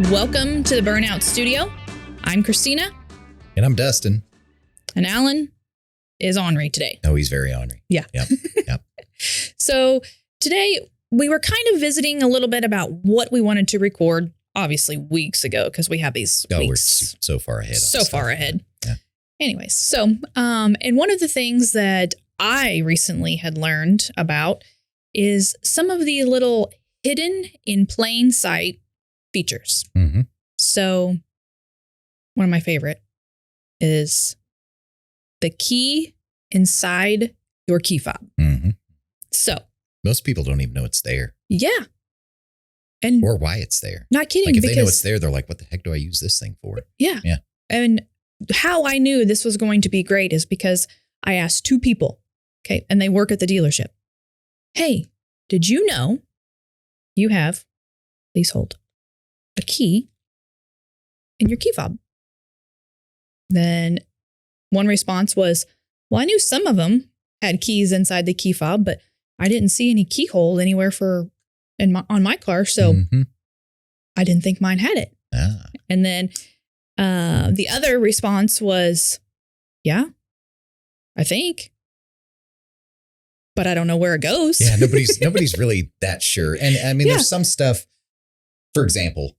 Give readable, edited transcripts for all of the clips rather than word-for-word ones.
Welcome to the Burnout Studio. I'm Christina. And I'm Dustin. And Alan is ornery today. Oh, he's very ornery. Yeah. Yep. So today we were kind of visiting a little bit about what we wanted to record, obviously weeks ago, because we have these Oh, weeks we're so far ahead. so far ahead. Yeah. Anyways, so and one of the things that I recently had learned about is some of the little hidden in plain sight features. Mm-hmm. So one of my favorite is the key inside your key fob. Mm-hmm. So most people don't even know it's there. Yeah. And or why it's there. Not kidding. Like if because, they know it's there, they're like, what the heck do I use this thing for? Yeah. Yeah. And how I knew this was going to be great is because I asked two people, okay, and they work at the dealership. Hey, did you know you have, please hold, a key in your key fob? Then one response was, well, I knew some of them had keys inside the key fob, but I didn't see any keyhole anywhere on my car. So I didn't think mine had it. Ah. And then the other response was, yeah, I think, but I don't know where it goes. Yeah, nobody's really that sure. And I mean, there's some stuff, for example,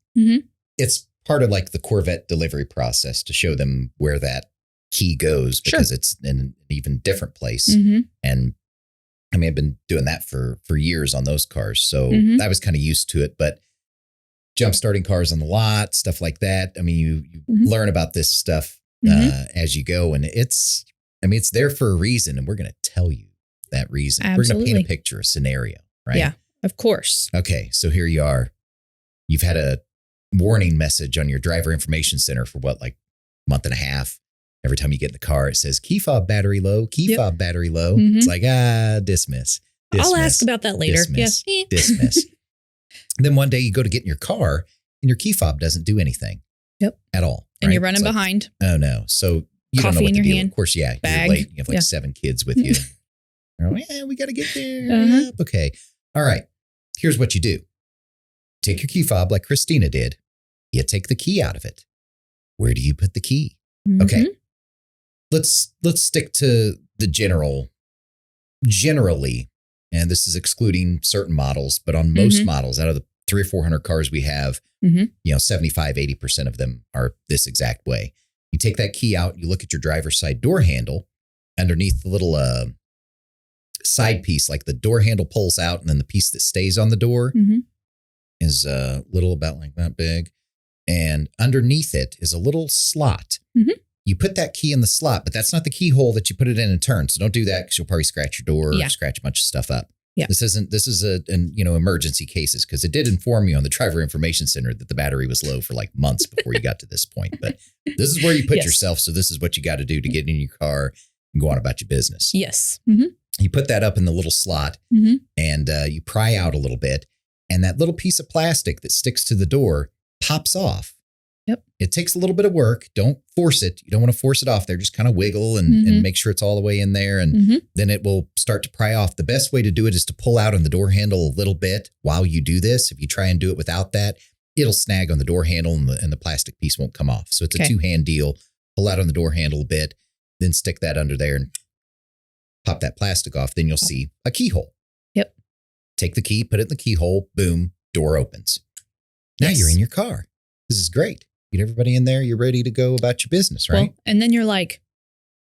it's part of like the Corvette delivery process to show them where that key goes because it's in an even different place. And I mean, I've been doing that for years on those cars. So I was kind of used to it, but jump starting cars on the lot, stuff like that. I mean, you learn about this stuff as you go, and it's there for a reason, and we're going to tell you that reason. Absolutely. We're going to paint a picture, a scenario, right? Yeah, of course. Okay, so here you are. You've had a warning message on your driver information center for like a month and a half. Every time you get in the car, it says key fob battery low, key fob battery low. It's like, dismiss. I'll ask about that later. Dismiss. Dismiss. Then one day you go to get in your car and your key fob doesn't do anything. At all. And you're running behind. Oh no. So you Coffee don't know what in to your deal. hand. Of course, yeah. Bag. You're late. You have like 7 kids with you. We got to get there. Yep. Okay. All right. Here's what you do. Take your key fob like Christina did. You take the key out of it. Where do you put the key? Okay. Let's stick to the generally, and this is excluding certain models, but on most models, out of the 300 or 400 cars we have, 75, 80% of them are this exact way. You take that key out, you look at your driver's side door handle. Underneath the little side piece, like the door handle pulls out, and then the piece that stays on the door is a little about like that big. And underneath it is a little slot. You put that key in the slot, but that's not the keyhole that you put it in and turn. So don't do that because you'll probably scratch your door or scratch a bunch of stuff up. Yeah. This is emergency cases, because it did inform you on the driver information center that the battery was low for like months before you got to this point. But this is where you put yourself. So this is what you got to do to get in your car and go on about your business. Yes. You put that up in the little slot and you pry out a little bit, and that little piece of plastic that sticks to the door pops off. Yep. It takes a little bit of work. Don't force it. You don't want to force it off there. Just kind of wiggle and make sure it's all the way in there. And then it will start to pry off. The best way to do it is to pull out on the door handle a little bit while you do this. If you try and do it without that, it'll snag on the door handle and the plastic piece won't come off. So it's a 2-hand deal. Pull out on the door handle a bit, then stick that under there and pop that plastic off. Then you'll see a keyhole. Yep. Take the key, put it in the keyhole, boom, door opens. Now you're in your car. This is great. Get everybody in there. You're ready to go about your business, right? Well, and then you're like,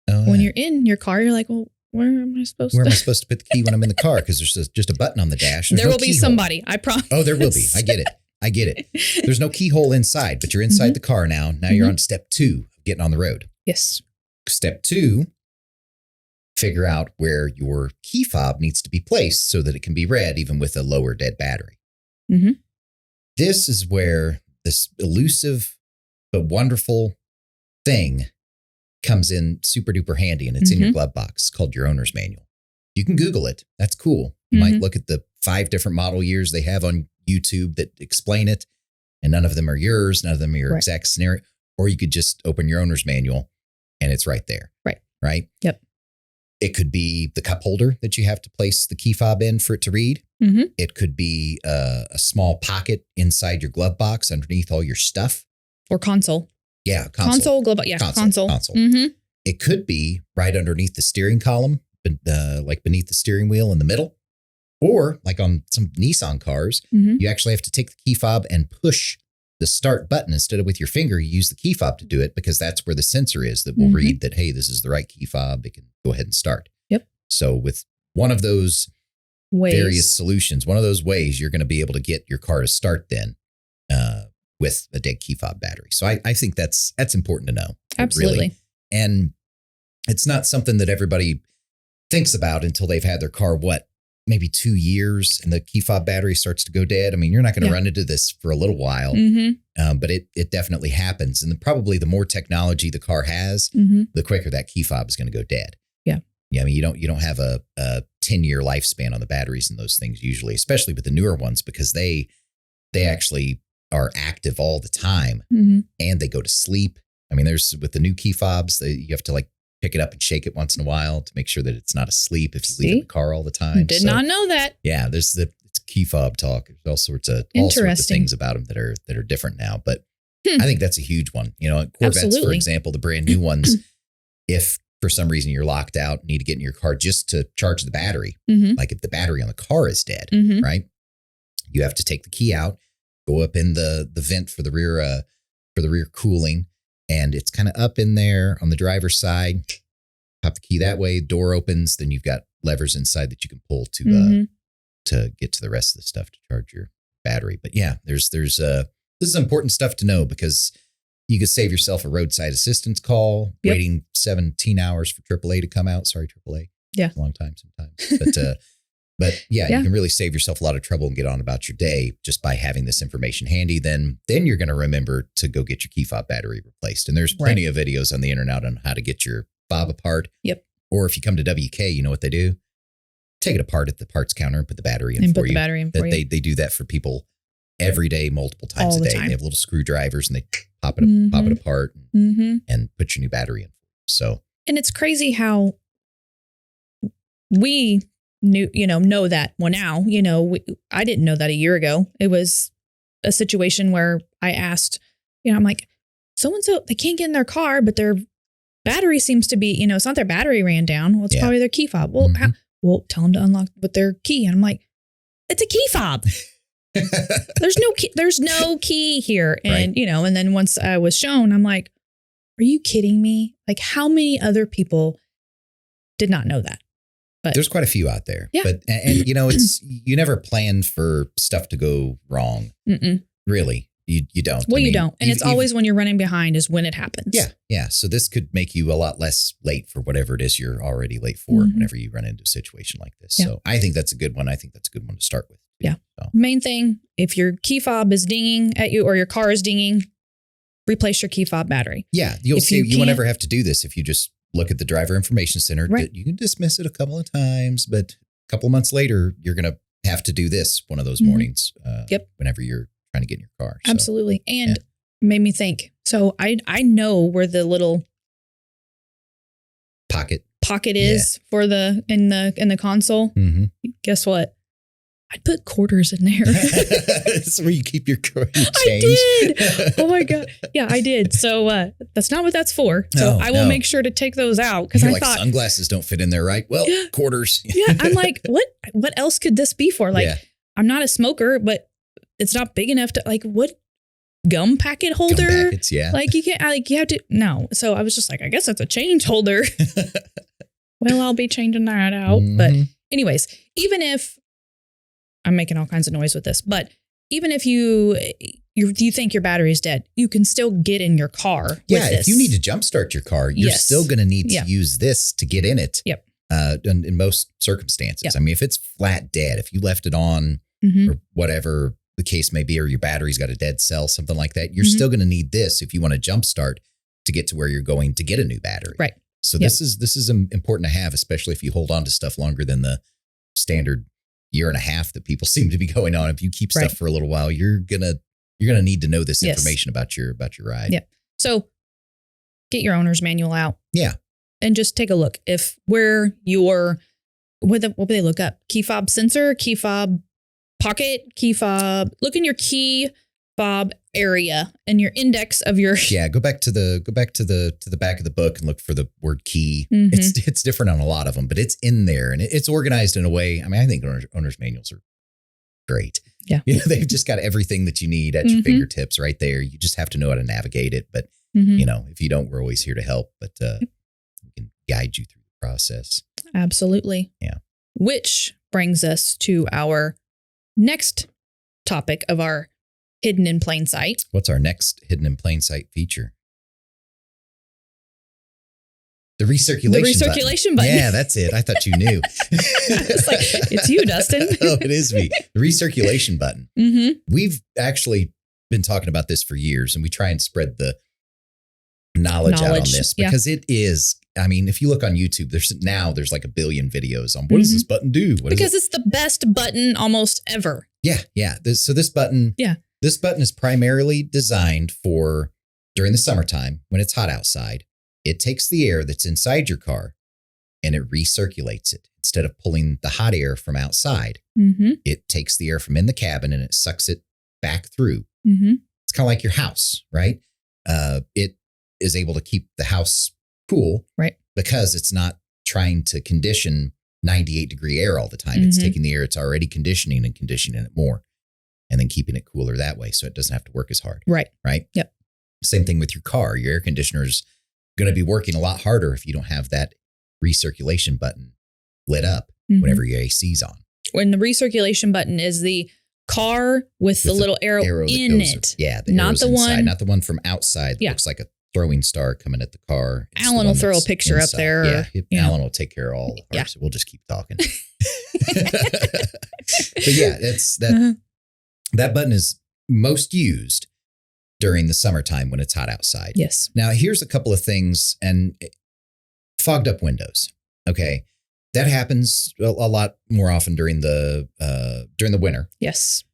when you're in your car, you're like, well, where am I supposed to put the key when I'm in the car? Because there's just a button on the dash. There will be somebody, I promise. Oh, there will be. I get it. There's no keyhole inside, but you're inside the car now. Now you're on step 2 of getting on the road. Yes. Step 2, figure out where your key fob needs to be placed so that it can be read even with a lower dead battery. This is where this elusive but wonderful thing comes in super duper handy, and it's in your glove box. It's called your owner's manual. You can Google it. That's cool. You might look at the 5 different model years they have on YouTube that explain it, and none of them are yours. None of them are your exact scenario. Or you could just open your owner's manual and it's right there. Right. Yep. It could be the cup holder that you have to place the key fob in for it to read. Mm-hmm. It could be a small pocket inside your glove box underneath all your stuff. Or console. Yeah, console glove. Yeah, console. Mm-hmm. It could be right underneath the steering column, like beneath the steering wheel in the middle. Or like on some Nissan cars, you actually have to take the key fob and push the start button instead of with your finger. You use the key fob to do it because that's where the sensor is that will read that, hey, this is the right key fob. It can go ahead and start. Yep. So with one of those various solutions, one of those ways, you're going to be able to get your car to start then with a dead key fob battery. So I think that's important to know. Absolutely. Really. And it's not something that everybody thinks about until they've had their car, maybe 2 years and the key fob battery starts to go dead. I mean, you're not going to run into this for a little while, but it definitely happens. And probably the more technology the car has, the quicker that key fob is going to go dead. Yeah. Yeah. I mean, you don't have a 10-year lifespan on the batteries and those things usually, especially with the newer ones, because they actually are active all the time and they go to sleep. I mean, with the new key fobs, you have to like pick it up and shake it once in a while to make sure that it's not asleep if you leave it in the car all the time. Did not know that. Yeah, it's key fob talk. There's all sorts of things about them that are different now. But I think that's a huge one. You know, Corvettes, for example, the brand new ones, if for some reason you're locked out, need to get in your car just to charge the battery, like if the battery on the car is dead, right? You have to take the key out, go up in the vent for the rear cooling. And it's kind of up in there on the driver's side. Pop the key that way, door opens. Then you've got levers inside that you can pull to get to the rest of the stuff to charge your battery. But yeah, this is important stuff to know because you could save yourself a roadside assistance call, waiting 17 hours for AAA to come out. Sorry, AAA. Yeah, it's a long time sometimes. But you can really save yourself a lot of trouble and get on about your day just by having this information handy. Then you're going to remember to go get your key fob battery replaced. And there's plenty of videos on the internet on how to get your fob apart. Yep. Or if you come to WK, you know what they do? Take it apart at the parts counter and put the battery in for you. They do that for people every day, multiple times a day. They have little screwdrivers and they pop it apart and put your new battery in. So, and it's crazy how we know that. Well, now, I didn't know that a year ago. It was a situation where I asked, I'm like, so-and-so, they can't get in their car, but their battery seems to be, it's not their battery ran down. Well, it's probably their key fob. Well, tell them to unlock with their key. And I'm like, it's a key fob. There's no key here. And, and then once I was shown, I'm like, are you kidding me? Like, how many other people did not know that? But there's quite a few out there. Yeah. But, and it's, you never plan for stuff to go wrong. Really. You don't. Well, you don't. And it's always when you're running behind is when it happens. Yeah. Yeah. So this could make you a lot less late for whatever it is you're already late for whenever you run into a situation like this. Yeah. So I think that's a good one. I think that's a good one to start with. Yeah. So. Main thing, if your key fob is dinging at you or your car is dinging, replace your key fob battery. Yeah. You'll see you won't ever have to do this if you just look at the driver information center. Right. You can dismiss it a couple of times, but a couple of months later, you're going to have to do this one of those mornings. Whenever you're trying to get in your car. So, absolutely. And made me think. So I know where the little pocket is for in the console. Guess what? I'd put quarters in there. That's where you keep your change. I did. Oh my God. Yeah, I did. So that's not what that's for. So I will make sure to take those out because I thought sunglasses don't fit in there, right? Well, quarters. Yeah. I'm like, what else could this be for? Like, I'm not a smoker, but it's not big enough to what gum packet holder? Gum packets, yeah. Like you can't, you have to, no. So I was just like, I guess that's a change holder. Well, I'll be changing that out. But anyways, even if I'm making all kinds of noise with this, but even if you think your battery is dead, you can still get in your car. Yeah. If you need to jumpstart your car, you're still going to need to use this to get in it. Yep. In most circumstances. Yep. I mean, if it's flat dead, if you left it on or whatever the case may be, or your battery's got a dead cell, something like that, you're still going to need this if you want to jumpstart to get to where you're going to get a new battery. Right. So this is important to have, especially if you hold on to stuff longer than the standard year and a half that people seem to be going on. If you keep stuff for a little while, you're gonna need to know this information about your ride. Yeah. So get your owner's manual out. Yeah. and just take a look. If where your, what would they look up? Key fob sensor, key fob pocket, key fob, look in your key fob area and your index of your. Yeah. Go back to the back of the book and look for the word key. It's different on a lot of them, but it's in there and it's organized in a way. I mean, I think owner's manuals are great. Yeah. They've just got everything that you need at your fingertips right there. You just have to know how to navigate it. But if you don't, we're always here to help, but we can guide you through the process. Absolutely. Yeah. Which brings us to our next topic of our hidden in plain sight. What's our next hidden in plain sight feature? The recirculation button. Yeah, that's it. I thought you knew. It's like, it's you, Dustin. Oh, it is me. The recirculation button. We've actually been talking about this for years, and we try and spread the knowledge out on this because it is. I mean, if you look on YouTube, there's like a billion videos on what does this button do? Because it's the best button almost ever. Yeah, yeah. So this button is primarily designed for during the summertime when it's hot outside. It takes the air that's inside your car and it recirculates it. Instead of pulling the hot air from outside, it takes the air from in the cabin and it sucks it back through. It's kind of like your house, right? It is able to keep the house cool, right? Because it's not trying to condition 98-degree air all the time. It's taking the air it's already conditioning and conditioning it more and then keeping it cooler that way so it doesn't have to work as hard. Right. Right? Yep. Same Same thing with your car. Your air conditioner's going to be working a lot harder if you don't have that recirculation button lit up whenever your AC's on. When the recirculation button is the car with the little arrow in it. Yeah. Not the inside, one. not the one from outside. That looks like a throwing star coming at the car. It's Alan will throw a picture up there. Yeah. Alan will take care of all the parts. So we'll just keep talking. But yeah, that button is most used during the summertime when it's hot outside. Yes. Now, here's a couple of things and fogged up windows. Okay. That happens a lot more often during the winter. Yes.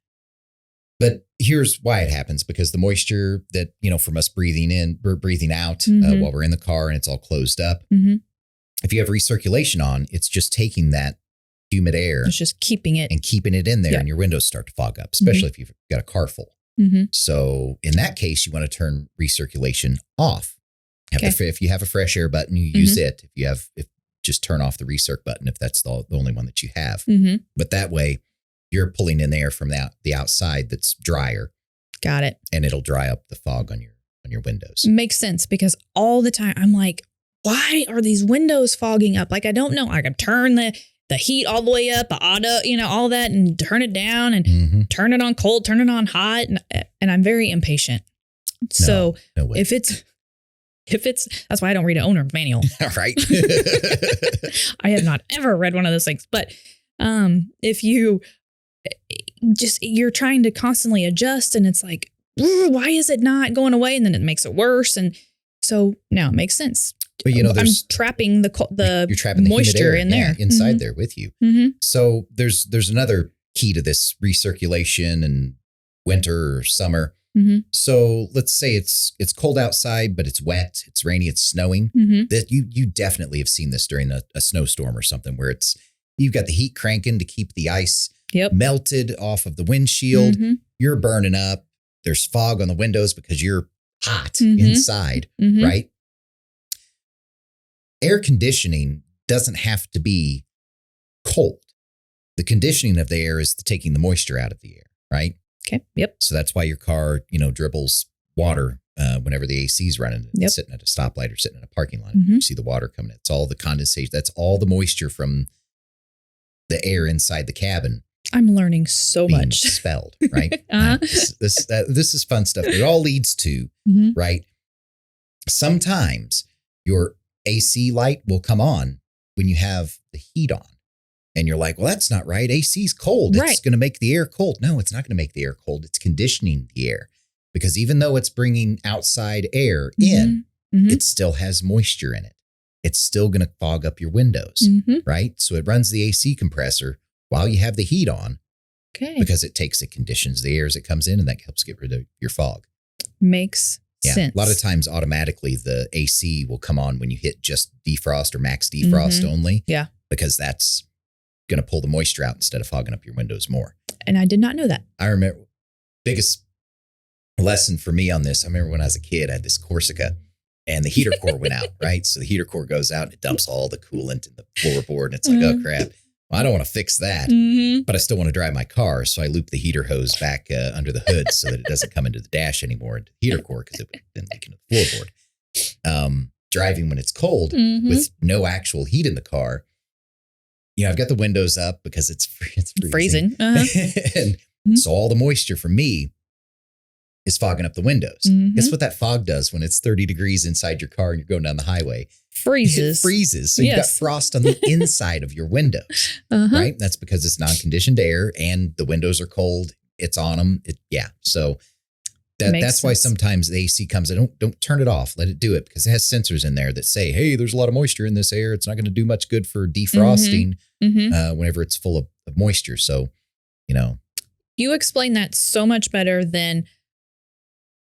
But here's why it happens, because the moisture that, from us breathing in, we're breathing out while we're in the car and it's all closed up. If you have recirculation on, it's just taking that humid air. It's just keeping it. And keeping it in there and your windows start to fog up, especially if you've got a car full. So in that case, you want to turn recirculation off. If you have a fresh air button, you use it. Just turn off the recirc button if that's the only one that you have. But that way you're pulling in the air from the outside that's drier. Got it. And it'll dry up the fog on your windows. Makes sense, because all the time I'm like, why are these windows fogging up? Like, I don't know. I can turn the heat all the way up, all that, and turn it down and turn it on cold, turn it on hot. And I'm very impatient. So no way. if it's, that's why I don't read an owner's manual. Right. I have not ever read one of those things. But if you're trying to constantly adjust and it's like, why is it not going away? And then it makes it worse. And so now it makes sense. But I'm trapping you're trapping the moisture in there inside there with you. So there's another key to this recirculation and winter or summer. So let's say it's cold outside, but it's wet, it's rainy, it's snowing. That you definitely have seen this during a snowstorm or something where you've got the heat cranking to keep the ice melted off of the windshield. You're burning up. There's fog on the windows because you're hot inside, right? Air conditioning doesn't have to be cold. The conditioning of the air is taking the moisture out of the air, right? Okay. Yep. So that's why your car, dribbles water whenever the AC's running. It's sitting at a stoplight or sitting in a parking lot. You see the water coming. It's all the condensation. That's all the moisture from the air inside the cabin. I'm learning so being much. Expelled, right? This is fun stuff. It all leads to, right? Sometimes your AC light will come on when you have the heat on. And you're like, well, that's not right. AC's cold. It's going to make the air cold. No, it's not going to make the air cold. It's conditioning the air. Because even though it's bringing outside air in, it still has moisture in it. It's still going to fog up your windows, right? So it runs the AC compressor while you have the heat on. Okay. Because it conditions the air as it comes in, and that helps get rid of your fog. Makes sense. A lot of times automatically the AC will come on when you hit just defrost or max defrost only. Yeah. Because that's going to pull the moisture out instead of fogging up your windows more. And I did not know that. I remember biggest lesson for me on this. I remember when I was a kid, I had this Corsica and the heater core went out, right? So the heater core goes out and it dumps all the coolant in the floorboard. And it's like, oh crap. Well, I don't want to fix that, but I still want to drive my car. So I loop the heater hose back under the hood so that it doesn't come into the dash anymore, into the heater core, because it would then leak into the floorboard. Driving when it's cold with no actual heat in the car. You know, I've got the windows up because it's freezing. And so all the moisture for me is fogging up the windows. Guess what that fog does when it's 30 degrees inside your car and you're going down the highway? Freezes. It freezes. So you've got frost on the inside of your windows, right? That's because it's non-conditioned air and the windows are cold. It's on them. So that's why sometimes the AC comes in. Don't turn it off. Let it do it, because it has sensors in there that say, hey, there's a lot of moisture in this air. It's not going to do much good for defrosting whenever it's full of moisture. So, you know. You explain that so much better than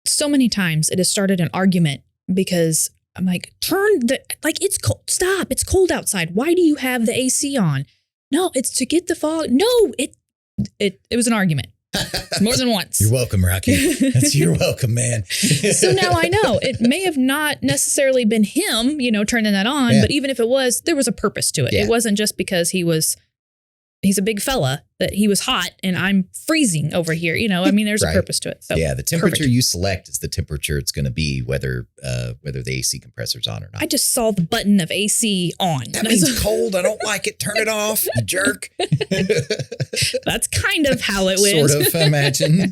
so many times it has started an argument, because I'm like, it's cold. Stop. It's cold outside. Why do you have the AC on? No, it's to get the fog. No, it was an argument. More than once. You're welcome, Rocky. You're welcome, man. So now I know it may have not necessarily been him, turning that on, but even if it was, there was a purpose to it. It wasn't just because he's a big fella that he was hot and I'm freezing over here. There's a purpose to it. So the temperature you select is the temperature it's going to be, whether the AC compressor's on or not. I just saw the button of AC on. That means cold. I don't like it. Turn it off, you jerk. That's kind of how it went. Sort of, I imagine.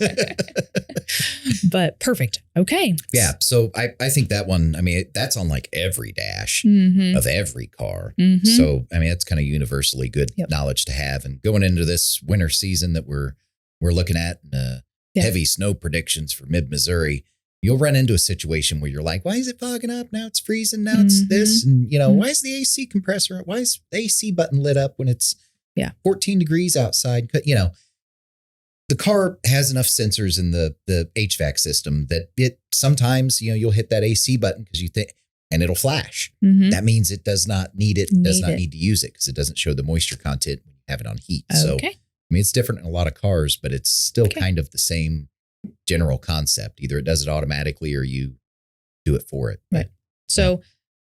But perfect. Okay. Yeah. So I think that one, that's on like every dash of every car. So, it's kind of universally good knowledge to have. And going into this winter season that we're looking at, heavy snow predictions for mid-Missouri, you'll run into a situation where you're like, why is it fogging up? Now it's freezing. Now it's this. And, why is the AC compressor, why is the AC button lit up when it's 14 degrees outside? The car has enough sensors in the HVAC system that it sometimes, you'll hit that AC button because you think, and it'll flash. That means it does not need it, does not need to use it, because it doesn't show the moisture content when you have it on heat. So, it's different in a lot of cars, but it's still kind of the same general concept. Either it does it automatically or you do it for it. Right. So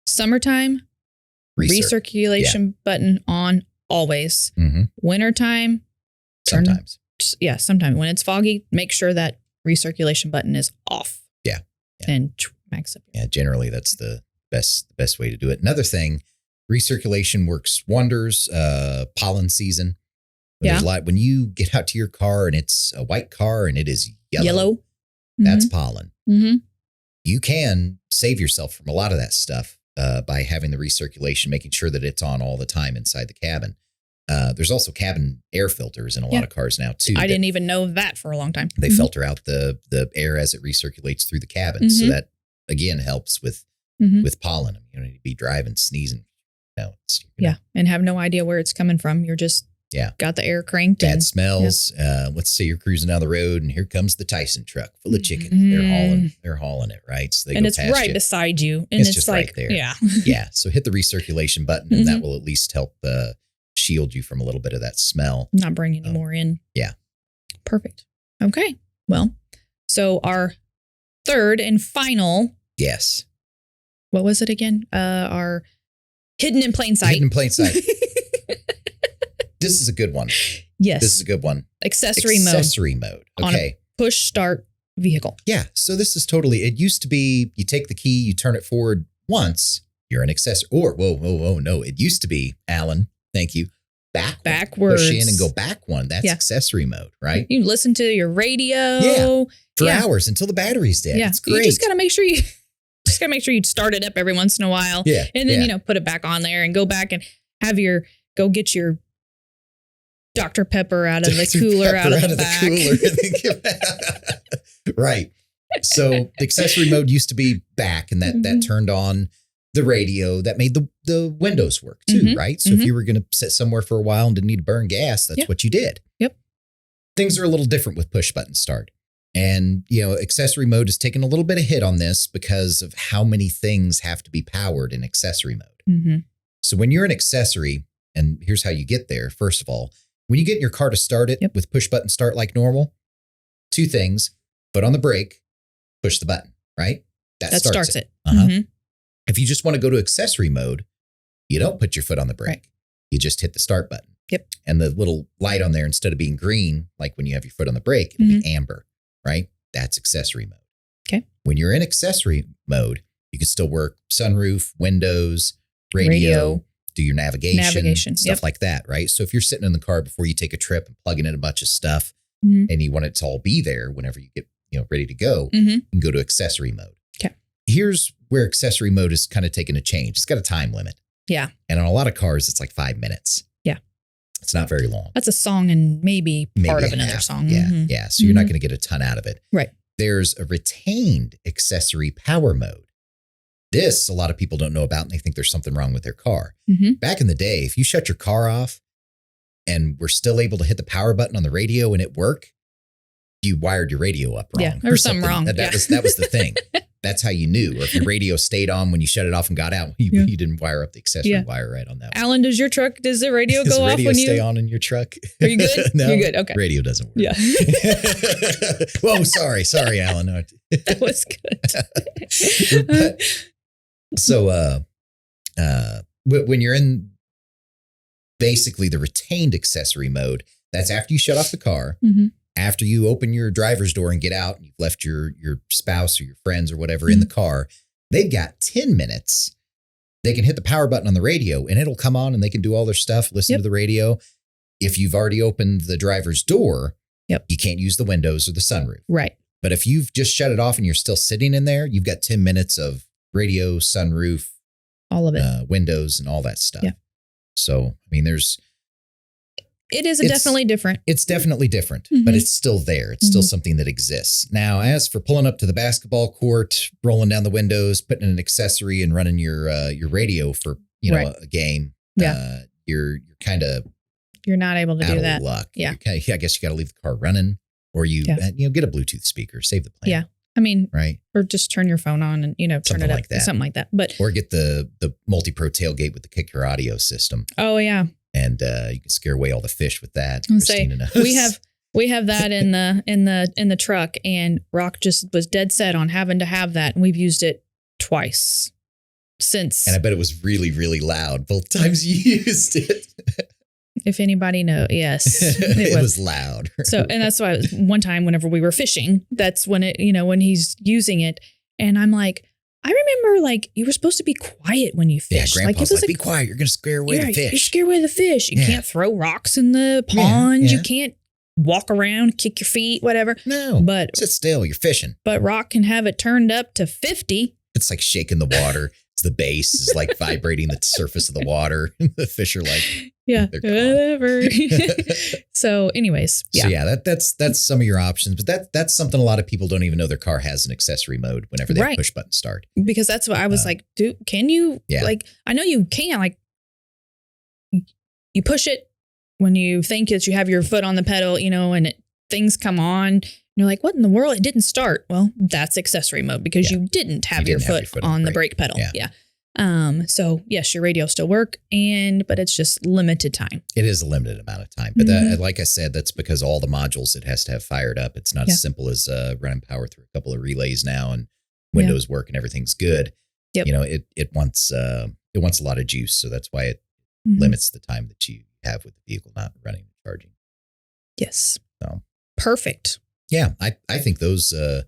summertime, recirculation button on always. Wintertime, sometimes. Sometimes. When it's foggy, make sure that recirculation button is off. Yeah. And max up. Yeah, generally that's the best way to do it. Another thing, recirculation works wonders. Pollen season. When you get out to your car and it's a white car and it is yellow. That's pollen. You can save yourself from a lot of that stuff by having the recirculation, making sure that it's on all the time inside the cabin. There's also cabin air filters in a lot of cars now too. I didn't even know that for a long time. They filter out the air as it recirculates through the cabin. So that again helps with pollen. You don't need to be driving, sneezing. No, and have no idea where it's coming from. You're just got the air cranked. Bad smells. Let's say you're cruising down the road and here comes the Tyson truck full of chicken. They're hauling it, right? So it's right beside you. And it's just like, right there. Yeah. So hit the recirculation button and that will at least help shield you from a little bit of that smell. Not bring any more in. Yeah. Perfect. Okay. Well, so our third and final. Yes. What was it again? Our hidden in plain sight. Hidden in plain sight. This is a good one. Yes. This is a good one. Accessory mode. Okay. On a push start vehicle. Yeah. So this is it used to be, you take the key, you turn it forward once, you're an accessory. Or, no. It used to be, Alan, thank you, backwards. Push in and go back one. That's accessory mode, right? You listen to your radio. For hours until the battery's dead. It's great. You just got to make sure you start it up every once in a while. Yeah. And then, put it back on there and go back and go get your Dr. Pepper out of the cooler, out of the back. Right. So the accessory mode used to be back, and that turned on the radio. That made the windows work too, right? So if you were going to sit somewhere for a while and didn't need to burn gas, that's what you did. Yep. Things are a little different with push button start. And, accessory mode is taking a little bit of hit on this because of how many things have to be powered in accessory mode. Mm-hmm. So when you're an accessory, and here's how you get there. First of all, when you get in your car to start it with push button start like normal, two things: foot on the brake, push the button, right? That starts it. Mm-hmm. If you just want to go to accessory mode, you don't put your foot on the brake. Right. You just hit the start button. Yep. And the little light on there, instead of being green, like when you have your foot on the brake, it'll be amber, right? That's accessory mode. Okay. When you're in accessory mode, you can still work sunroof, windows, radio, do your navigation stuff like that, right? So if you're sitting in the car before you take a trip and plugging in a bunch of stuff and you want it to all be there whenever you get ready to go, you can go to accessory mode. Okay. Here's where accessory mode is kind of taking a change. It's got a time limit. Yeah. And on a lot of cars, it's like 5 minutes. Yeah. It's not very long. That's a song and maybe part of another song. Yeah. Mm-hmm. Yeah. So you're not going to get a ton out of it. Right. There's a retained accessory power mode. This, a lot of people don't know about, and they think there's something wrong with their car. Mm-hmm. Back in the day, if you shut your car off and were still able to hit the power button on the radio and it worked, you wired your radio up wrong. Yeah, there was something wrong. That was the thing. That's how you knew. Or if your radio stayed on when you shut it off and got out, you didn't wire up the accessory wire right on that one. Alan, does the radio go off when you... Does the radio stay on in your truck? Are you good? No, you're good. Okay. Radio doesn't work. Yeah. Whoa, sorry, Alan. That was good. So, when you're in basically the retained accessory mode, that's after you shut off the car, after you open your driver's door and get out, and you've left your spouse or your friends or whatever in the car, they've got 10 minutes. They can hit the power button on the radio and it'll come on and they can do all their stuff, listen to the radio. If you've already opened the driver's door, you can't use the windows or the sunroof. Right. But if you've just shut it off and you're still sitting in there, you've got 10 minutes of radio, sunroof, all of it, windows and all that stuff. Yeah. So, I mean, it's definitely different. It's definitely different, but it's still there. It's still something that exists. Now, as for pulling up to the basketball court, rolling down the windows, putting an accessory and running your radio for, a game, you're kind of, you're not able to do that. Out of luck. Yeah. I guess you got to leave the car running, or you get a Bluetooth speaker, save the plan. Yeah. I mean, right. Or just turn your phone on and, turn something it up, like that. something like that. But or get the multi-pro tailgate with the kick your audio system. Oh yeah. And you can scare away all the fish with that. We have that in the truck, and Rock just was dead set on having to have that, and we've used it twice since. And I bet it was really, really loud both times you used it. If anybody knows, yes, it was loud. So, and that's why one time whenever we were fishing, that's when when he's using it, and I'm like, I remember you were supposed to be quiet when you fish. Yeah, Grandpa's like, be quiet. You're going to scare away the fish. You scare away the fish. You can't throw rocks in the pond. Yeah. You can't walk around, kick your feet, whatever. No, but sit still. You're fishing. But Rock can have it turned up to 50. It's like shaking the water. The base is like vibrating the surface of the water. The fish are like, whatever. So anyways, So that's some of your options, but that's something a lot of people don't even know their car has an accessory mode whenever they push button start. Because that's what I was like, dude, can you, I know you can, you push it when you think that you have your foot on the pedal, and things come on. You're like, what in the world? It didn't start. Well, that's accessory mode because you didn't have your foot on the brake pedal. Yeah. So yes, your radio still work, but it's just limited time. It is a limited amount of time. But that, like I said, that's because all the modules it has to have fired up. It's not as simple as running power through a couple of relays now and windows work and everything's good. Yep. It wants a lot of juice. So that's why it limits the time that you have with the vehicle not running and charging. Yes. So perfect. Yeah, I think those are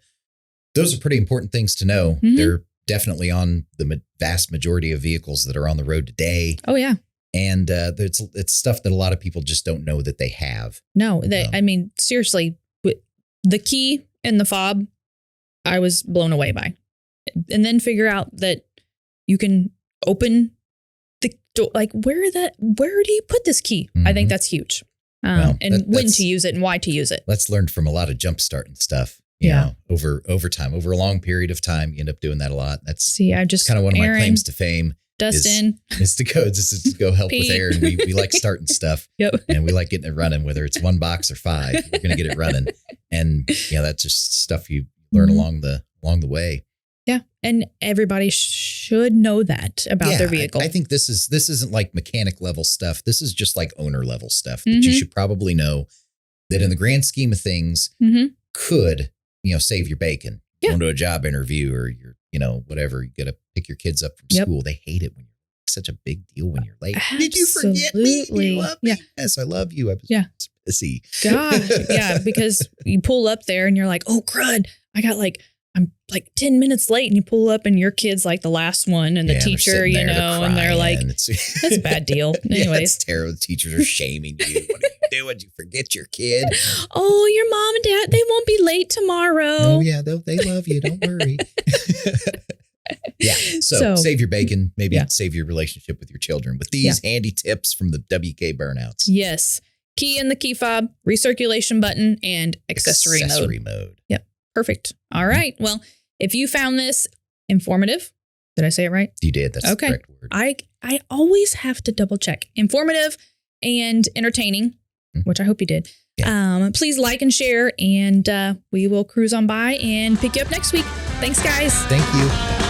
pretty important things to know. They're definitely on the vast majority of vehicles that are on the road today. Oh, yeah. And it's stuff that a lot of people just don't know that they have. No, I mean, seriously, the key and the fob, I was blown away by. And then figure out that you can open the door. Where do you put this key? I think that's huge. And when to use it and why to use it. Let's learn from a lot of jump starting stuff. You know, over time, over a long period of time, you end up doing that a lot. That's I just kind of one of my claims to fame. Dustin. Is to go help with Aaron. We like starting stuff. Yep. And we like getting it running, whether it's 1 box or 5. We're going to get it running. And that's just stuff you learn along the way. Yeah. And everybody should know that about their vehicle. I think this isn't like mechanic level stuff. This is just like owner level stuff that you should probably know that in the grand scheme of things could, save your bacon. Yeah. Going to a job interview or you're, whatever, you got to pick your kids up from school. They hate it when you're such a big deal when you're late. Absolutely. Did you forget me? Do you love me? Yes, I love you. I was busy. God, yeah, because you pull up there and you're like, oh, crud. I'm like 10 minutes late, and you pull up and your kid's like the last one, and the teacher, and they're like, that's a bad deal. Anyways. It's terrible. The teachers are shaming you. What are you doing? You forget your kid. Oh, your mom and dad, they won't be late tomorrow. Oh, yeah, they love you. Don't worry. So save your bacon, maybe save your relationship with your children with these handy tips from the WK Burnouts. Yes. Key in the key fob, recirculation button, and accessory mode. Yep. Perfect. All right. Well, if you found this informative, did I say it right? You did. That's the correct word. I always have to double check. Informative and entertaining, which I hope you did. Yeah. Please like and share, and we will cruise on by and pick you up next week. Thanks, guys. Thank you.